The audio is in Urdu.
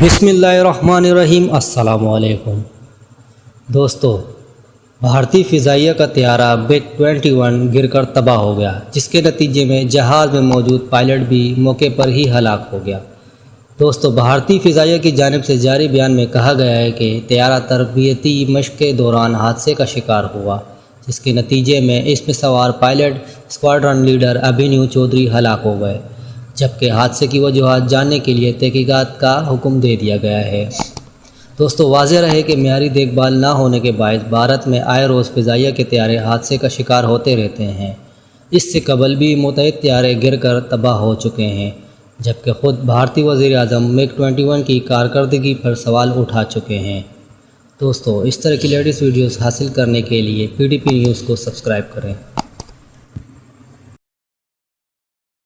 بسم اللہ الرحمن الرحیم۔ السلام علیکم دوستو، بھارتی فضائیہ کا طیارہ MiG-21 گر کر تباہ ہو گیا، جس کے نتیجے میں جہاز میں موجود پائلٹ بھی موقع پر ہی ہلاک ہو گیا۔ دوستو، بھارتی فضائیہ کی جانب سے جاری بیان میں کہا گیا ہے کہ طیارہ تربیتی مشق کے دوران حادثے کا شکار ہوا، جس کے نتیجے میں اس میں سوار پائلٹ اسکواڈرن لیڈر ابھینیو چودھری ہلاک ہو گئے، جبکہ حادثے کی وجوہات جاننے کے لیے تحقیقات کا حکم دے دیا گیا ہے۔ دوستو، واضح رہے کہ معیاری دیکھ بھال نہ ہونے کے باعث بھارت میں آئے روز فضائیہ کے طیارے حادثے کا شکار ہوتے رہتے ہیں۔ اس سے قبل بھی متعدد طیارے گر کر تباہ ہو چکے ہیں، جبکہ خود بھارتی وزیر اعظم MiG-21 کی کارکردگی پر سوال اٹھا چکے ہیں۔ دوستو، اس طرح کی لیٹسٹ ویڈیوز حاصل کرنے کے لیے PDP نیوز کو سبسکرائب کریں۔